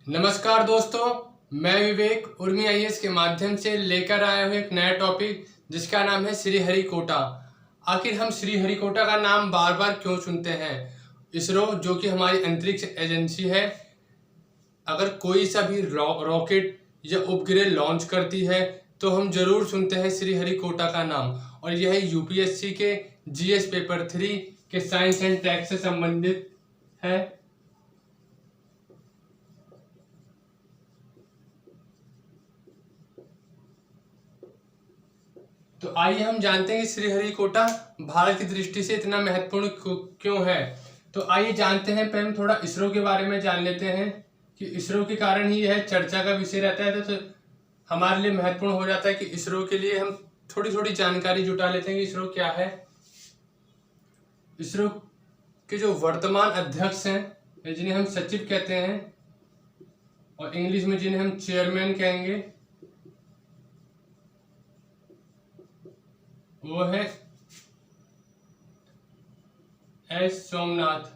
नमस्कार दोस्तों, मैं विवेक उर्मी आईएएस के माध्यम से लेकर आया हूँ एक नया टॉपिक जिसका नाम है श्रीहरिकोटा। आखिर हम श्रीहरिकोटा का नाम बार बार क्यों सुनते हैं? इसरो जो कि हमारी अंतरिक्ष एजेंसी है, अगर कोई सा भी रॉकेट या उपग्रह लॉन्च करती है तो हम जरूर सुनते हैं श्रीहरिकोटा का नाम। और यह यूपीएससी के जीएस पेपर 3 के साइंस एंड टेक से संबंधित है। तो आइए हम जानते हैं कि श्रीहरिकोटा भारत की दृष्टि से इतना महत्वपूर्ण क्यों है। तो आइए जानते हैं। पहले हम थोड़ा इसरो के बारे में जान लेते हैं कि इसरो के कारण ही यह चर्चा का विषय रहता है। तो हमारे लिए महत्वपूर्ण हो जाता है कि इसरो के लिए हम थोड़ी थोड़ी जानकारी जुटा लेते हैं कि इसरो क्या है। इसरो के जो वर्तमान अध्यक्ष हैं, जिन्हें हम सचिव कहते हैं और इंग्लिश में जिन्हें हम चेयरमैन कहेंगे, वो है एस सोमनाथ।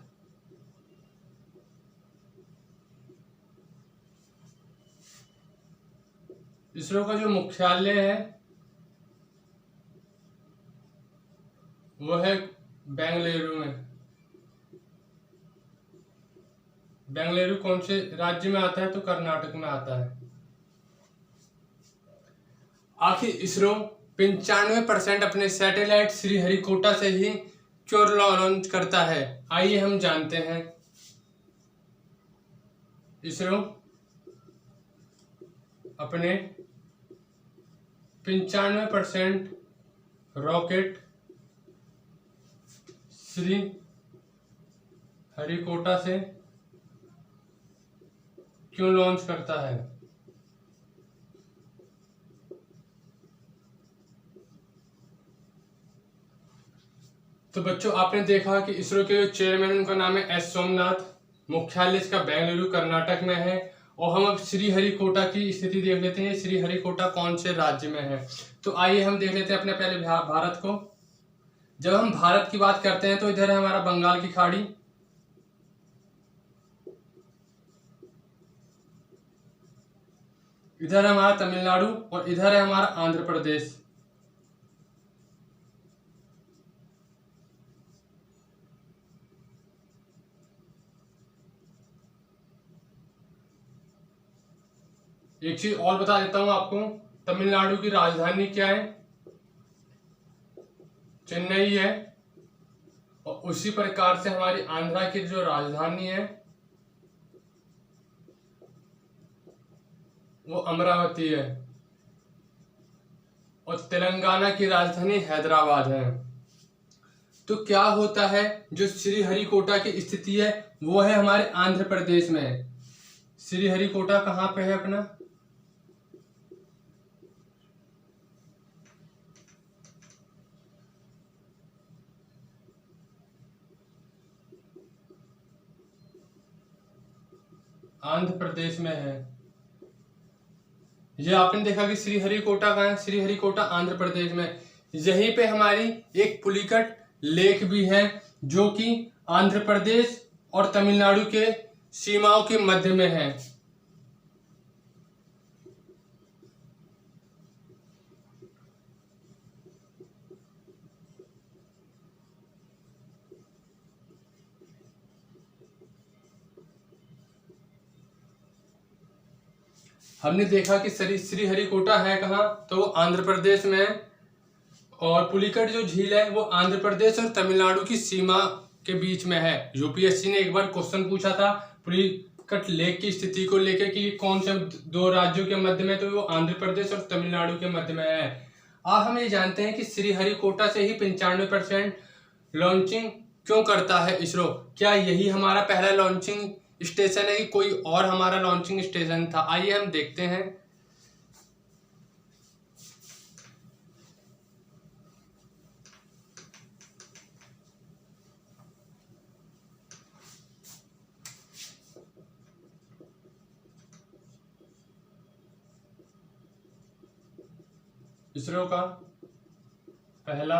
इसरो का जो मुख्यालय है वो है बेंगलुरु में। बेंगलुरु कौन से राज्य में आता है? तो कर्नाटक में आता है। आखिर इसरो 95% अपने सैटेलाइट श्रीहरिकोटा से ही क्यों लॉन्च करता है? आइए हम जानते हैं। इसरो अपने 95% रॉकेट श्रीहरिकोटा से क्यों लॉन्च करता है? तो बच्चों, आपने देखा कि इसरो के जो चेयरमैन उनका नाम है एस सोमनाथ। मुख्यालय इसका बेंगलुरु कर्नाटक में है। और हम अब श्रीहरिकोटा की स्थिति देख लेते हैं। श्रीहरिकोटा कौन से राज्य में है? तो आइए हम देख लेते हैं अपने पहले भारत को। जब हम भारत की बात करते हैं तो इधर है हमारा बंगाल की खाड़ी, इधर है हमारा तमिलनाडु और इधर है हमारा आंध्र प्रदेश। एक चीज और बता देता हूं आपको, तमिलनाडु की राजधानी क्या है? चेन्नई है। और उसी प्रकार से हमारी आंध्रा की जो राजधानी है वो अमरावती है। और तेलंगाना की राजधानी हैदराबाद है। तो क्या होता है, जो श्रीहरिकोटा की स्थिति है वो है हमारे आंध्र प्रदेश में। श्रीहरिकोटा कहाँ पे है अपना? आंध्र प्रदेश में है। ये आपने देखा कि श्रीहरिकोटा कहाँ है? श्रीहरिकोटा आंध्र प्रदेश में। यहीं पे हमारी एक पुलिकट लेक भी है जो कि आंध्र प्रदेश और तमिलनाडु के सीमाओं के मध्य में है। हमने देखा कि श्रीहरिकोटा है कहाँ? तो वो आंध्र प्रदेश में है। और पुलिकट जो झील है वो आंध्र प्रदेश और तमिलनाडु की सीमा के बीच में है। यूपीएससी ने एक बार क्वेश्चन पूछा था पुलिकट लेक की स्थिति को लेकर कि कौन से दो राज्यों के मध्य में, तो वो आंध्र प्रदेश और तमिलनाडु के मध्य में है। अब हम ये जानते हैं कि श्रीहरिकोटा से ही 95% लॉन्चिंग क्यों करता है इसरो। क्या यही हमारा पहला लॉन्चिंग स्टेशन है कि कोई और हमारा लॉन्चिंग स्टेशन था? आइए हम देखते हैं। इसरो का पहला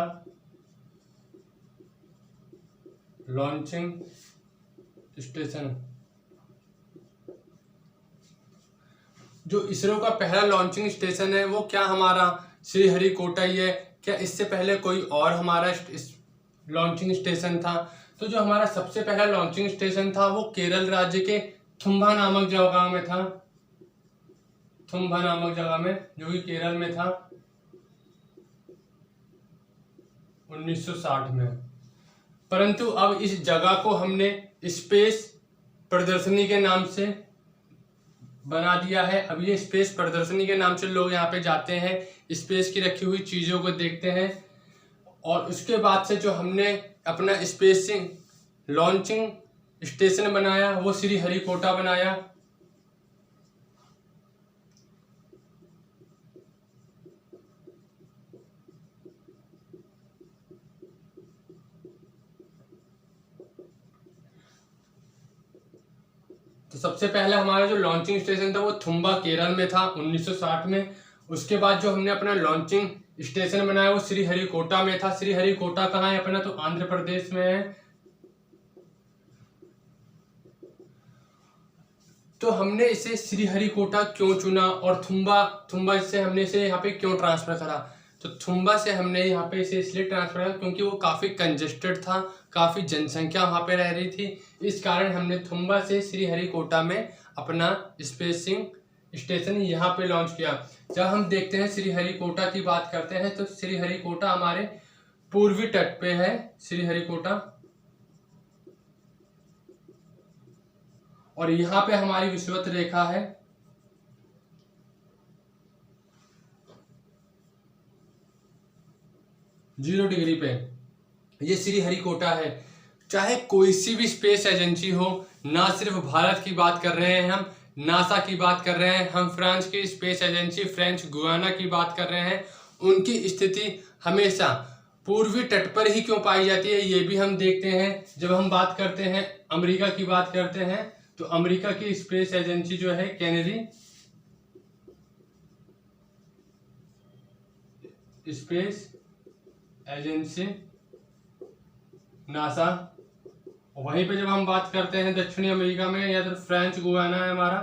लॉन्चिंग स्टेशन जो इसरो का पहला लॉन्चिंग स्टेशन है वो क्या हमारा श्रीहरिकोटा ही है, क्या इससे पहले कोई और हमारा लॉन्चिंग स्टेशन था? तो जो हमारा सबसे पहला लॉन्चिंग स्टेशन था वो केरल राज्य के थुम्बा नामक जगह में था, थुम्बा नामक जगह में, जो कि केरल में था 1960 में। परंतु अब इस जगह को हमने स्पेस प्रदर्शनी के नाम से बना दिया है। अब ये स्पेस प्रदर्शनी के नाम से लोग यहाँ पे जाते हैं, स्पेस की रखी हुई चीज़ों को देखते हैं। और उसके बाद से जो हमने अपना स्पेसिंग लॉन्चिंग स्टेशन बनाया वो श्रीहरिकोटा बनाया। तो सबसे पहले हमारा जो लॉन्चिंग स्टेशन था वो थुम्बा केरल में था 1960 में। उसके बाद जो हमने अपना लॉन्चिंग स्टेशन बनाया वो श्रीहरिकोटा में था। श्रीहरिकोटा कहाँ है अपना? तो आंध्र प्रदेश में है। तो हमने इसे श्रीहरिकोटा क्यों चुना और थुम्बा से हमने इसे यहाँ पे क्यों ट्रांसफर करा? तो थुम्बा से हमने यहाँ पे इसे इसलिए ट्रांसफर करा क्योंकि वो काफ़ी कंजेस्टेड था, काफ़ी जनसंख्या वहाँ पे रह रही थी। इस कारण हमने थुम्बा से श्रीहरिकोटा में अपना स्पेसिंग स्टेशन यहाँ पे लॉन्च किया। जब हम देखते हैं श्रीहरिकोटा की बात करते हैं तो श्रीहरिकोटा हमारे पूर्वी तट पे है श्रीहरिकोटा, और यहाँ पे हमारी विषुवत रेखा है 0 डिग्री पे। ये श्रीहरिकोटा है। चाहे कोई सी भी स्पेस एजेंसी हो, ना सिर्फ भारत की बात कर रहे हैं हम, नासा की बात कर रहे हैं हम, फ्रांस की स्पेस एजेंसी फ्रेंच गुयाना की बात कर रहे हैं, उनकी स्थिति हमेशा पूर्वी तट पर ही क्यों पाई जाती है ये भी हम देखते हैं। जब हम बात करते हैं अमेरिका की बात करते हैं तो अमेरिका की स्पेस एजेंसी जो है केनेडी स्पेस एजेंसी नासा, वहीं पे जब हम बात करते हैं दक्षिणी अमेरिका में या तो फ्रेंच गुयाना है हमारा,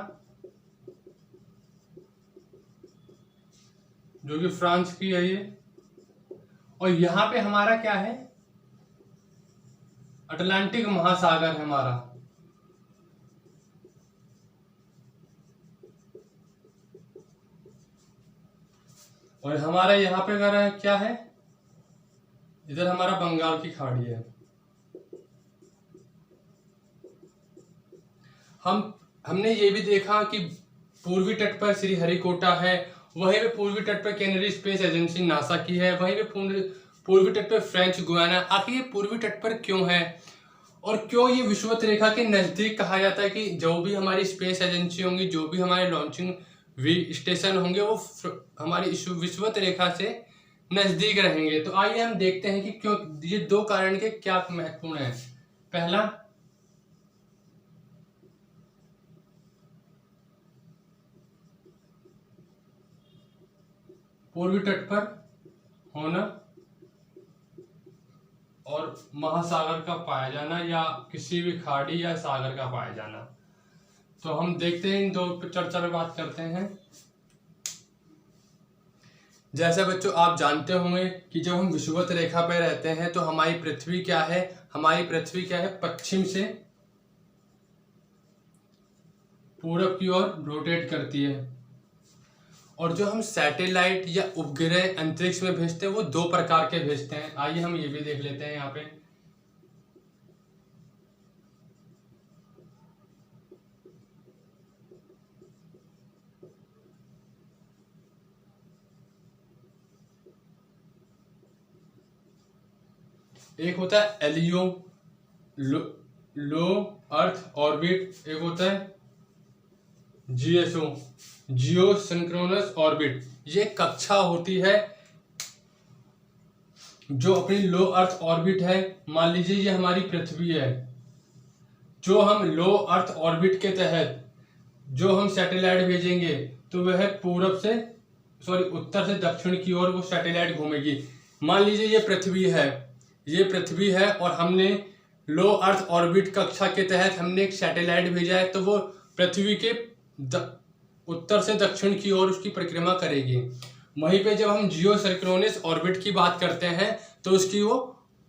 जो कि फ्रांस की है ये। और यहाँ पे हमारा क्या है? अटलांटिक महासागर है हमारा। और हमारा यहाँ पे क्या है? इधर हमारा बंगाल की खाड़ी है। हमने ये भी देखा कि पूर्वी तट पर श्रीहरिकोटा है, वहीं पे पूर्वी तट पर केनेडी स्पेस एजेंसी नासा की है, वहीं पे पूर्वी तट पर फ्रेंच गुयाना। आखिर ये पूर्वी तट पर क्यों है और क्यों ये विषुवत रेखा के नज़दीक कहा जाता है कि जो भी हमारी स्पेस एजेंसी होंगी, जो भी हमारे लॉन्चिंग स्टेशन होंगे, वो हमारी विषुवत रेखा से नज़दीक रहेंगे। तो आइए हम देखते हैं कि क्यों ये दो कारण के क्या महत्वपूर्ण है। पहला, पूर्वी तट पर होना और महासागर का पाया जाना या किसी भी खाड़ी या सागर का पाया जाना। तो हम देखते हैं इन दो पर चर्चा में बात करते हैं। जैसे बच्चों आप जानते होंगे कि जब हम विषुवत रेखा पर रहते हैं तो हमारी पृथ्वी क्या है? हमारी पृथ्वी क्या है? पश्चिम से पूरब की ओर रोटेट करती है। और जो हम सैटेलाइट या उपग्रह अंतरिक्ष में भेजते हैं वो दो प्रकार के भेजते हैं। आइए हम ये भी देख लेते हैं यहाँ पे। एक होता है एलईओ लो अर्थ ऑर्बिट, एक होता है जीएसओ जियो सिंक्रोनस ऑर्बिट। ये कक्षा होती है जो अपनी लो अर्थ ऑर्बिट है। मान लीजिए ये हमारी पृथ्वी है, जो हम लो अर्थ ऑर्बिट के तहत जो हम सैटेलाइट भेजेंगे तो वह उत्तर से दक्षिण की ओर वो सैटेलाइट घूमेगी। मान लीजिए ये पृथ्वी है और हमने लो अर्थ ऑर्बिट कक्षा के तहत हमने एक सैटेलाइट भेजा है, तो वो पृथ्वी के उत्तर से दक्षिण की ओर उसकी परिक्रमा करेगी। वहीं पे जब हम जियो सर्क्रोनिस ऑर्बिट की बात करते हैं तो उसकी वो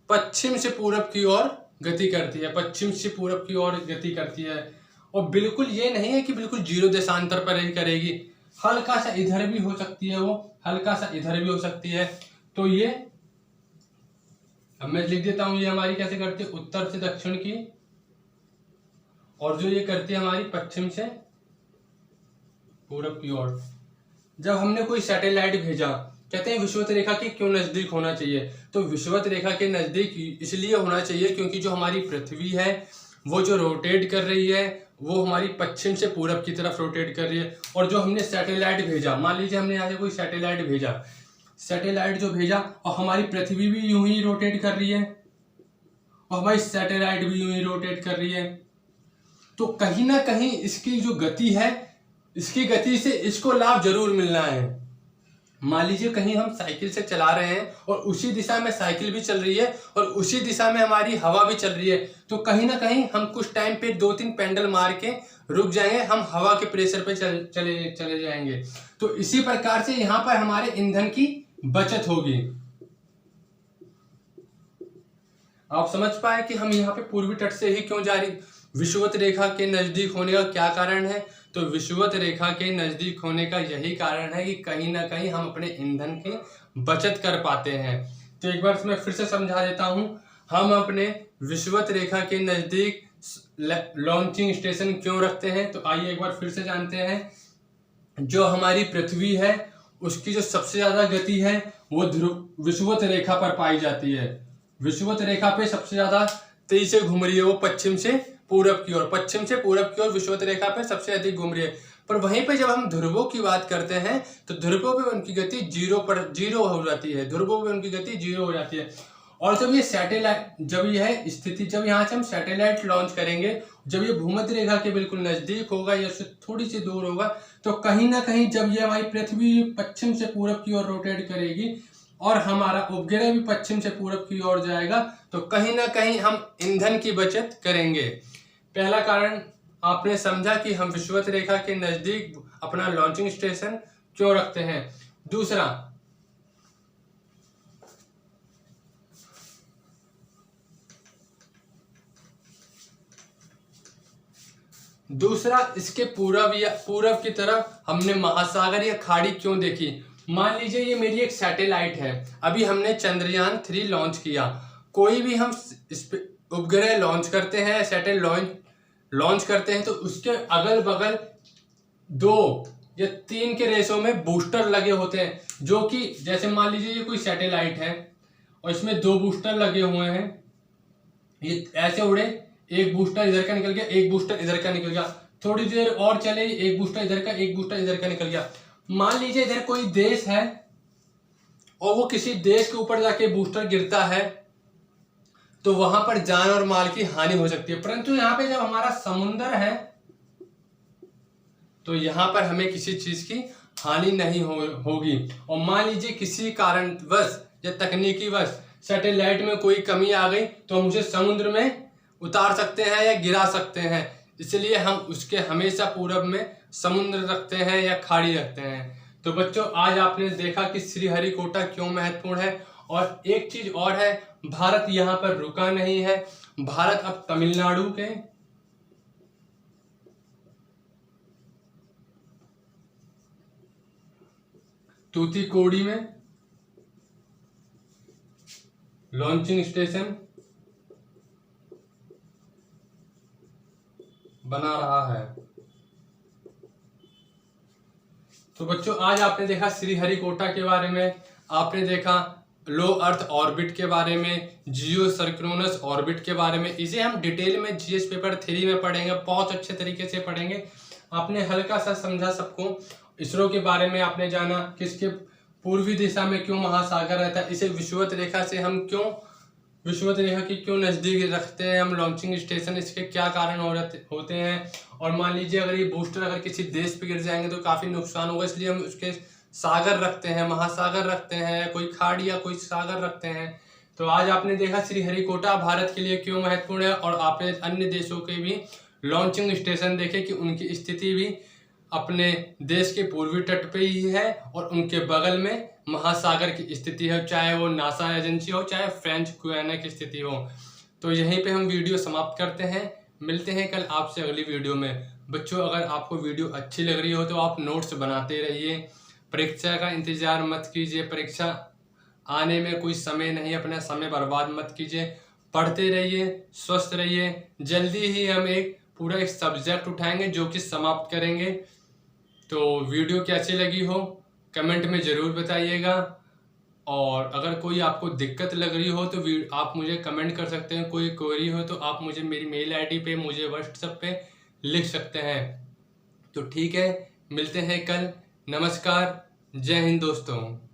पश्चिम से पूरब की ओर गति करती है, पश्चिम से पूरब की ओर गति करती है। और बिल्कुल ये नहीं है कि बिल्कुल जीरो देशांतर पर ही करेगी, हल्का सा इधर भी हो सकती है, वो हल्का सा इधर भी हो सकती है। तो ये अब मैं लिख देता हूं, ये हमारी कैसे करती है, उत्तर से दक्षिण की, और जो ये करती है हमारी पश्चिम से पूरब की ओर। जब हमने कोई सैटेलाइट भेजा, कहते हैं विषुवत रेखा के क्यों नजदीक होना चाहिए, तो विषुवत रेखा के नजदीक इसलिए होना चाहिए क्योंकि जो हमारी पृथ्वी है वो जो रोटेट कर रही है वो हमारी पश्चिम से पूरब की तरफ रोटेट कर रही है। और जो हमने सैटेलाइट भेजा, मान लीजिए हमने यहाँ से कोई सैटेलाइट भेजा, सैटेलाइट जो भेजा और हमारी पृथ्वी भी यूं ही रोटेट कर रही है और हमारी सैटेलाइट भी यूं ही रोटेट कर रही है, तो कहीं ना कहीं इसकी जो गति है, इसकी गति से इसको लाभ जरूर मिलना है। मान लीजिए कहीं हम साइकिल से चला रहे हैं और उसी दिशा में साइकिल भी चल रही है और उसी दिशा में हमारी हवा भी चल रही है, तो कहीं ना कहीं हम कुछ टाइम पे 2-3 पेंडल मार के रुक जाएंगे, हम हवा के प्रेशर पे चले जाएंगे। तो इसी प्रकार से यहाँ पर हमारे ईंधन की बचत होगी। आप समझ पाए कि हम यहाँ पे पूर्वी तट से ही क्यों जा रही, विषुवत रेखा के नजदीक होने का क्या कारण है। तो विषुवत रेखा के नजदीक होने का यही कारण है कि कहीं ना कहीं हम अपने ईंधन की बचत कर पाते हैं। तो एक बार मैं फिर से समझा देता हूं, हम अपने विषुवत रेखा के नजदीक लॉन्चिंग स्टेशन क्यों रखते हैं, तो आइए एक बार फिर से जानते हैं। जो हमारी पृथ्वी है उसकी जो सबसे ज्यादा गति है वो विषुवत रेखा पर पाई जाती है। विषुवत रेखा पे सबसे ज्यादा तेजी से घूम रही है वो पश्चिम से पूरब की ओर, पश्चिम से पूरब की ओर विषुवत रेखा पे सबसे अधिक घूम रही है। पर वहीं पे जब हम ध्रुवों की बात करते हैं तो ध्रुवों पे उनकी गति जीरो हो जाती है, ध्रुवों पे उनकी गति जीरो हो जाती है। और जब ये सैटेलाइट, जब यह स्थिति, जब यहाँ से हम सैटेलाइट लॉन्च करेंगे, जब ये भूमध्य रेखा के बिल्कुल नजदीक होगा या उससे थोड़ी सी दूर होगा, तो कहीं ना कहीं जब ये हमारी पृथ्वी पश्चिम से पूरब की ओर रोटेट करेगी और हमारा उपग्रह भी पश्चिम से पूरब की ओर जाएगा, तो कहीं ना कहीं हम ईंधन की बचत करेंगे। पहला कारण आपने समझा कि हम विषुवत रेखा के नजदीक अपना लॉन्चिंग स्टेशन क्यों रखते हैं। दूसरा इसके पूरब की तरफ हमने महासागर या खाड़ी क्यों देखी। मान लीजिए ये मेरी एक सैटेलाइट है, अभी हमने चंद्रयान 3 लॉन्च किया। कोई भी हम इस उपग्रह लॉन्च करते हैं, सैटेलाइट लॉन्च करते हैं, तो उसके अगल बगल 2 या 3 के रेशो में बूस्टर लगे होते हैं, जो कि जैसे मान लीजिए ये कोई सैटेलाइट है और इसमें 2 बूस्टर लगे हुए हैं, ये ऐसे उड़े, एक बूस्टर इधर का निकल गया, एक बूस्टर इधर का निकल गया, थोड़ी देर और चले, एक बूस्टर इधर का, एक बूस्टर इधर का निकल गया। मान लीजिए इधर कोई देश है और वो किसी देश के ऊपर जाके बूस्टर गिरता है, तो वहां पर जान और माल की हानि हो सकती है। परंतु यहाँ पे जब हमारा समुद्र है तो यहाँ पर हमें किसी चीज की हानि नहीं होगी। और मान लीजिए किसी कारणवश या तकनीकी वश सैटेलाइट में कोई कमी आ गई तो हम उसे समुद्र में उतार सकते हैं या गिरा सकते हैं, इसलिए हम उसके हमेशा पूरब में समुद्र रखते हैं या खाड़ी रखते हैं। तो बच्चों, आज आपने देखा कि श्रीहरिकोटा क्यों महत्वपूर्ण है। और एक चीज और है, भारत यहाँ पर रुका नहीं है, भारत अब तमिलनाडु के तूतीकोड़ी में लॉन्चिंग स्टेशन बना रहा है। तो बच्चों, आज आपने देखा श्रीहरिकोटा के बारे में, आपने देखा लो अर्थ ऑर्बिट के बारे में, जियो सर्क्रोनस ऑर्बिट के बारे में। इसे हम डिटेल में जीएस पेपर 3 में पढ़ेंगे, बहुत अच्छे तरीके से पढ़ेंगे। आपने हल्का सा समझा सबको, इसरो के बारे में आपने जाना, किसके पूर्वी दिशा में क्यों महासागर रहता है, इसे विषुवत रेखा से हम क्यों, विषुवत रेखा की क्यों नजदीक रखते हैं हम लॉन्चिंग स्टेशन, इसके क्या कारण होते हैं। और मान लीजिए अगर ये बूस्टर अगर किसी देश पे गिर जाएंगे तो काफी नुकसान होगा, इसलिए हम उसके सागर रखते हैं, महासागर रखते हैं, कोई खाड़ या कोई सागर रखते हैं। तो आज आपने देखा श्रीहरिकोटा भारत के लिए क्यों महत्वपूर्ण है, और आपने अन्य देशों के भी लॉन्चिंग स्टेशन देखे कि उनकी स्थिति भी अपने देश के पूर्वी तट पे ही है और उनके बगल में महासागर की स्थिति है, चाहे वो नासा एजेंसी हो चाहे फ्रेंच गुयाना की स्थिति हो। तो यहीं पे हम वीडियो समाप्त करते हैं, मिलते हैं कल आपसे अगली वीडियो में। बच्चों, अगर आपको वीडियो अच्छी लग रही हो तो आप नोट्स बनाते रहिए, परीक्षा का इंतज़ार मत कीजिए, परीक्षा आने में कोई समय नहीं, अपना समय बर्बाद मत कीजिए, पढ़ते रहिए, स्वस्थ रहिए। जल्दी ही हम पूरा एक सब्जेक्ट उठाएंगे जो कि समाप्त करेंगे। तो वीडियो कैसी लगी हो कमेंट में ज़रूर बताइएगा, और अगर कोई आपको दिक्कत लग रही हो तो आप मुझे कमेंट कर सकते हैं। कोई क्वेरी हो तो आप मुझे मेरी मेल आईडी पे, मुझे व्हाट्सएप पे लिख सकते हैं। तो ठीक है, मिलते हैं कल। नमस्कार, जय हिंद दोस्तों।